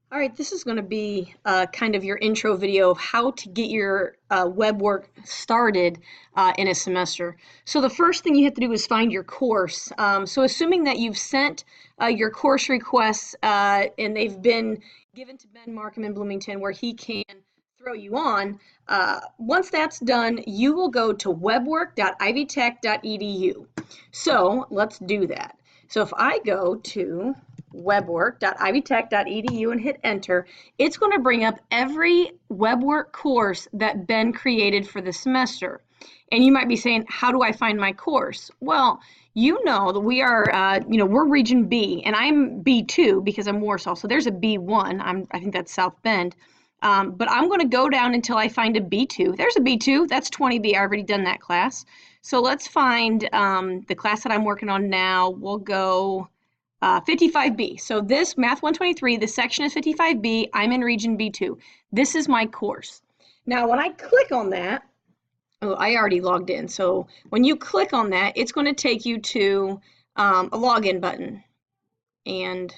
All right, this is going to be kind of your intro video of how to get your web work started in a semester. So the first thing you have to do is find your course. So assuming that you've sent your course requests and they've been given to Ben Markham in Bloomington where he can throw you on, once that's done, you will go to webwork.ivytech.edu. So let's do that. So if I go to webwork.ivytech.edu and hit enter, it's going to bring up every Webwork course that Ben created for the semester. And you might be saying, how do I find my course? Well, you know that we are, we're region B, and I'm B2 because I'm Warsaw. So there's a B1. I think that's South Bend. But I'm going to go down until I find a B2. There's a B2. That's 20B. I've already done that class. So let's find the class that I'm working on now. We'll go 55B. So this Math 123, the section is 55B. I'm in region B2. This is my course. Now, when I click on that, oh, I already logged in. So when you click on that, it's going to take you to a login button. And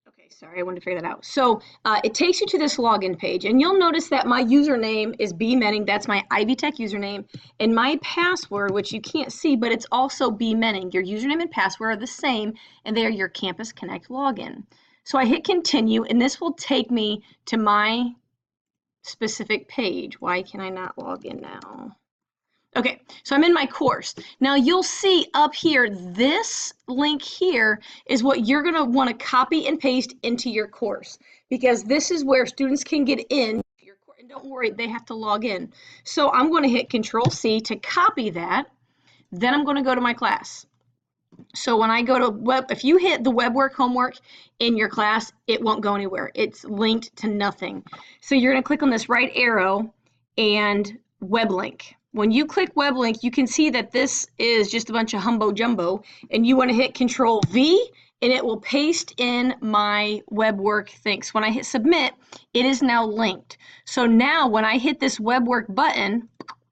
okay, sorry, I wanted to figure that out. So it takes you to this login page, and you'll notice that my username is B Menning. That's my Ivy Tech username, and my password, which you can't see, but it's also B Menning. Your username and password are the same, and they are your Campus Connect login. So I hit continue, and this will take me to my specific page. Why can I not log in now? Okay, so I'm in my course. Now you'll see up here, this link here is what you're going to want to copy and paste into your course, because this is where students can get in your course. And don't worry, they have to log in. So I'm going to hit Control-C to copy that. Then I'm going to go to my class. So when I go to if you hit the Webwork homework in your class, it won't go anywhere. It's linked to nothing. So you're going to click on this right arrow and web link. When you click web link, you can see that this is just a bunch of humbo jumbo, and you want to hit Control V, and it will paste in my Webwork thing. So when I hit submit, it is now linked. So now when I hit this Webwork button,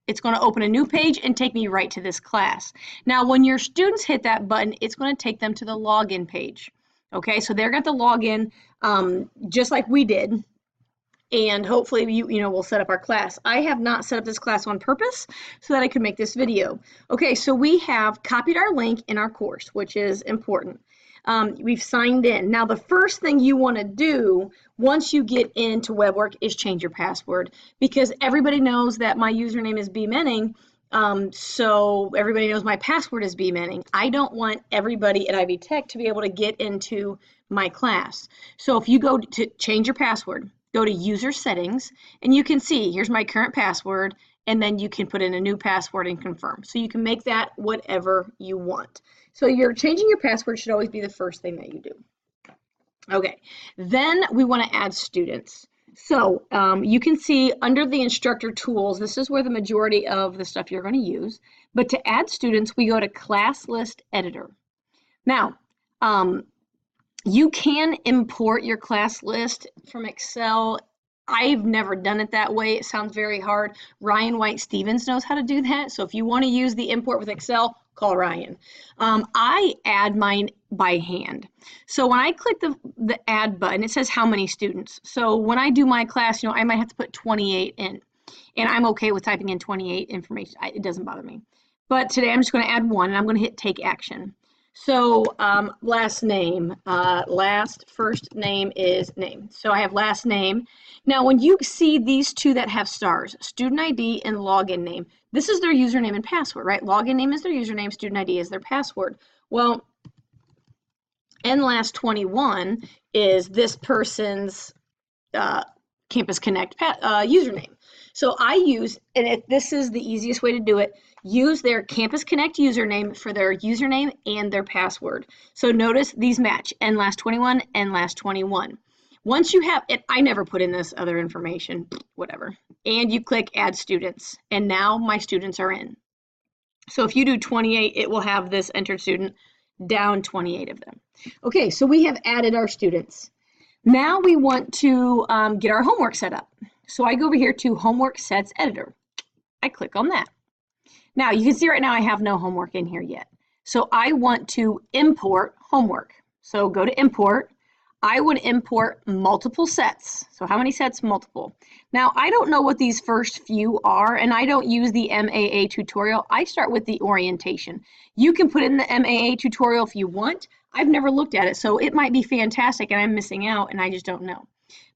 it's going to open a new page and take me right to this class. Now, when your students hit that button, it's going to take them to the login page. Okay, so they're going to log in just like we did. And hopefully we'll set up our class. I have not set up this class on purpose so that I could make this video. Okay, so we have copied our link in our course, which is important. We've signed in. Now the first thing you want to do once you get into Webwork is change your password, because everybody knows that my username is B Menning. So everybody knows my password is B Menning. I don't want everybody at Ivy Tech to be able to get into my class. So if you go to change your password, go to user settings, and you can see here's my current password, and then you can put in a new password and confirm. So you can make that whatever you want. So you're changing your password should always be the first thing that you do. Okay, then we want to add students. So you can see under the Instructor Tools, this is where the majority of the stuff you're going to use. But to add students, we go to Class List Editor. Now, you can import your class list from Excel. I've never done it that way. It sounds very hard. Ryan White-Stevens knows how to do that. So if you want to use the import with Excel, call Ryan. I add mine by hand. So when I click the add button, it says how many students. So when I do my class, I might have to put 28 in. And I'm okay with typing in 28 information. It doesn't bother me. But today I'm just going to add one, and I'm going to hit take action. So last name, first name is name. So I have last name. Now when you see these two that have stars, student ID and login name, this is their username and password, right? Login name is their username, student ID is their password. Well, nlast21 is this person's Campus Connect username. So I use, and this is the easiest way to do it, use their Campus Connect username for their username and their password. So notice these match, nlast21, nlast21. Once you have it, I never put in this other information, whatever. And you click add students, and now my students are in. So if you do 28, it will have this entered student down 28 of them. Okay, so we have added our students. Now we want to get our homework set up. So I go over here to Homework Sets Editor. I click on that. Now you can see right now I have no homework in here yet. So I want to import homework. So go to import. I would import multiple sets. So how many sets? Multiple. Now, I don't know what these first few are, and I don't use the MAA tutorial. I start with the orientation. You can put in the MAA tutorial if you want. I've never looked at it, so it might be fantastic and I'm missing out and I just don't know.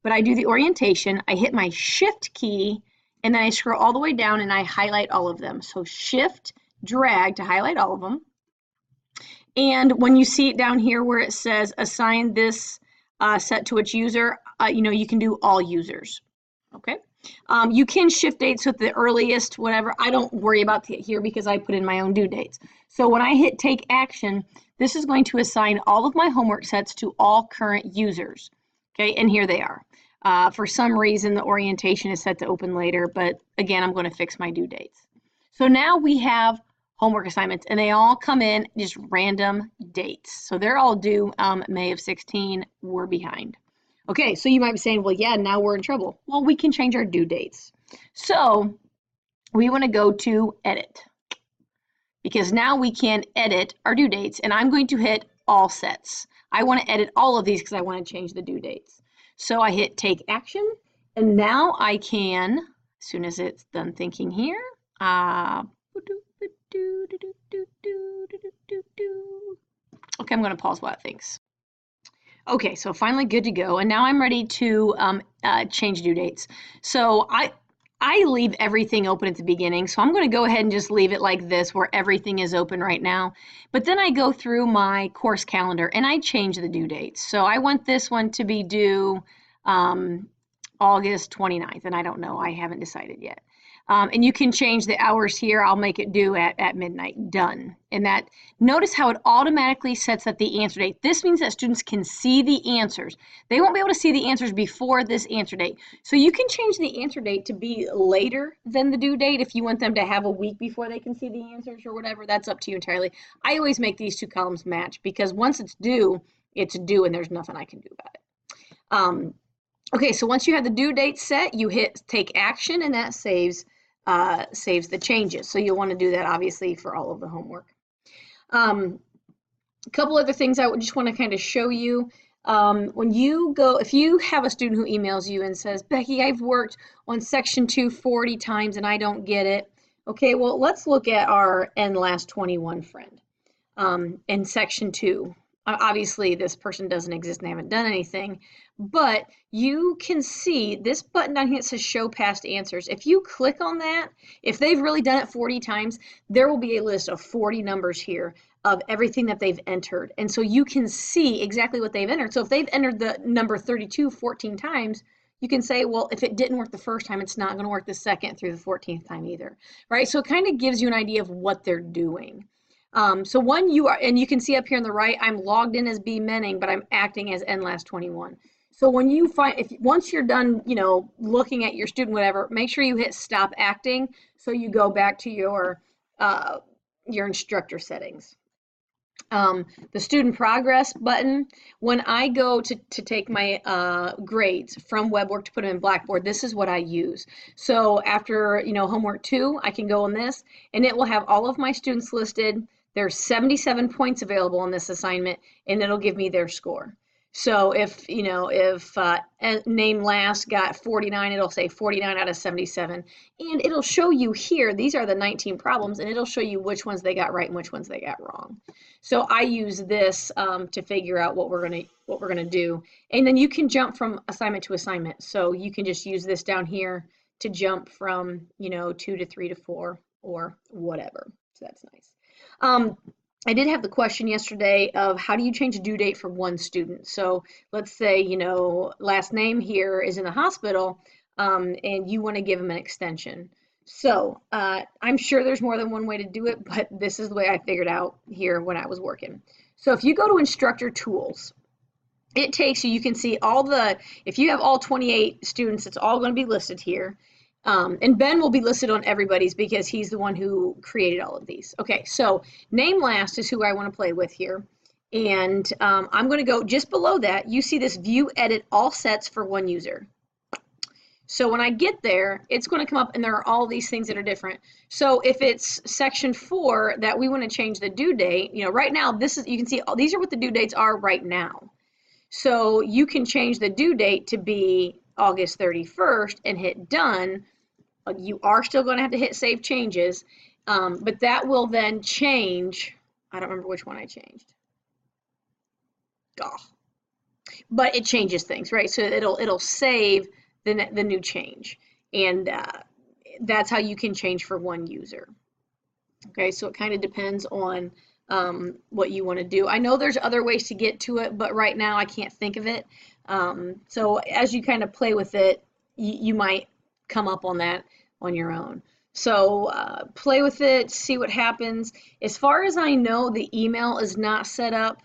But I do the orientation, I hit my Shift key, and then I scroll all the way down and I highlight all of them. So Shift, drag to highlight all of them. And when you see it down here where it says assign this set to its user, you can do all users. Okay. You can shift dates with the earliest, whatever. I don't worry about it here because I put in my own due dates. So when I hit take action, this is going to assign all of my homework sets to all current users. Okay, and here they are. For some reason, the orientation is set to open later, but again, I'm going to fix my due dates. So now we have homework assignments, and they all come in just random dates. So they're all due May of 16. We're behind. Okay, so you might be saying, well, yeah, now we're in trouble. Well, we can change our due dates. So we want to go to edit, because now we can edit our due dates, and I'm going to hit all sets. I want to edit all of these because I want to change the due dates. So I hit take action, and now I can, as soon as it's done thinking here, okay, I'm going to pause while it thinks. Okay, so finally good to go, and now I'm ready to change due dates. So I leave everything open at the beginning, so I'm going to go ahead and just leave it like this where everything is open right now. But then I go through my course calendar and I change the due dates. So I want this one to be due August 29th, and I don't know, I haven't decided yet. And you can change the hours here. I'll make it due at midnight. Done. And that, notice how it automatically sets up the answer date. This means that students can see the answers. They won't be able to see the answers before this answer date. So you can change the answer date to be later than the due date if you want them to have a week before they can see the answers or whatever. That's up to you entirely. I always make these two columns match because once it's due and there's nothing I can do about it. Okay, so once you have the due date set, you hit take action, and that saves the changes. So you'll want to do that obviously for all of the homework. A couple other things I would just want to kind of show you. When you go, if you have a student who emails you and says, Becky, I've worked on section 2 40 times and I don't get it. Okay, well, let's look at our last 21 friend. In section 2. Obviously, this person doesn't exist and they haven't done anything, but you can see this button down here that says show past answers. If you click on that, if they've really done it 40 times, there will be a list of 40 numbers here of everything that they've entered. And so you can see exactly what they've entered. So if they've entered the number 32 14 times, you can say, well, if it didn't work the first time, it's not going to work the second through the 14th time either, right? So it kind of gives you an idea of what they're doing. So one and you can see up here on the right, I'm logged in as B Menning, but I'm acting as last 21. So when you once you're done, looking at your student, whatever, make sure you hit stop acting. So you go back to your instructor settings. The student progress button, when I go to take my grades from Webwork to put them in Blackboard, this is what I use. So after, homework 2, I can go on this and it will have all of my students listed. There's 77 points available on this assignment, and it'll give me their score. So if name last got 49, it'll say 49 out of 77. And it'll show you here, these are the 19 problems, and it'll show you which ones they got right and which ones they got wrong. So I use this to figure out what we're gonna do. And then you can jump from assignment to assignment. So you can just use this down here to jump from 2 to 3 to 4 or whatever. So that's nice. I did have the question yesterday of how do you change a due date for one student? So let's say, last name here is in the hospital and you want to give them an extension. So I'm sure there's more than one way to do it, but this is the way I figured out here when I was working. So if you go to Instructor Tools, it takes you can see if you have all 28 students, it's all going to be listed here. And Ben will be listed on everybody's because he's the one who created all of these. Okay, so name last is who I want to play with here. And I'm going to go just below that. You see this view edit all sets for one user. So when I get there, it's going to come up and there are all these things that are different. So if it's section 4 that we want to change the due date, right now, you can see these are what the due dates are right now. So you can change the due date to be August 31st and hit done. You are still going to have to hit save changes, but that will then change. I don't remember which one I changed. Oh, but it changes things, right? So it'll save the new change, and that's how you can change for one user. Okay, so it kind of depends on what you want to do. I know there's other ways to get to it, but right now I can't think of it. So as you kind of play with it, you might come up on that on your own. So play with it, see what happens. As far as I know, the email is not set up.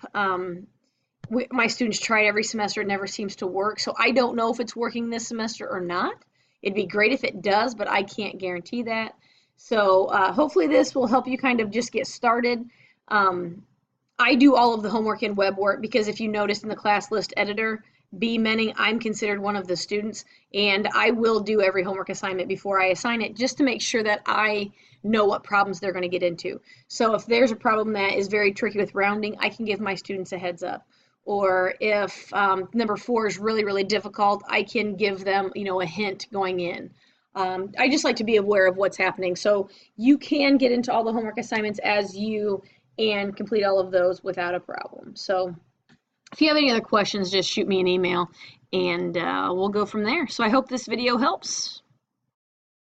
My students try it every semester, it never seems to work. So I don't know if it's working this semester or not. It'd be great if it does, but I can't guarantee that. So hopefully this will help you kind of just get started. I do all of the homework in Webwork because if you notice in the class list editor, B Menning, I'm considered one of the students, and I will do every homework assignment before I assign it just to make sure that I know what problems they're going to get into. So if there's a problem that is very tricky with rounding, I can give my students a heads up. Or if number 4 is really, really difficult, I can give them, a hint going in. I just like to be aware of what's happening. So you can get into all the homework assignments as you and complete all of those without a problem. So if you have any other questions, just shoot me an email and we'll go from there. So I hope this video helps.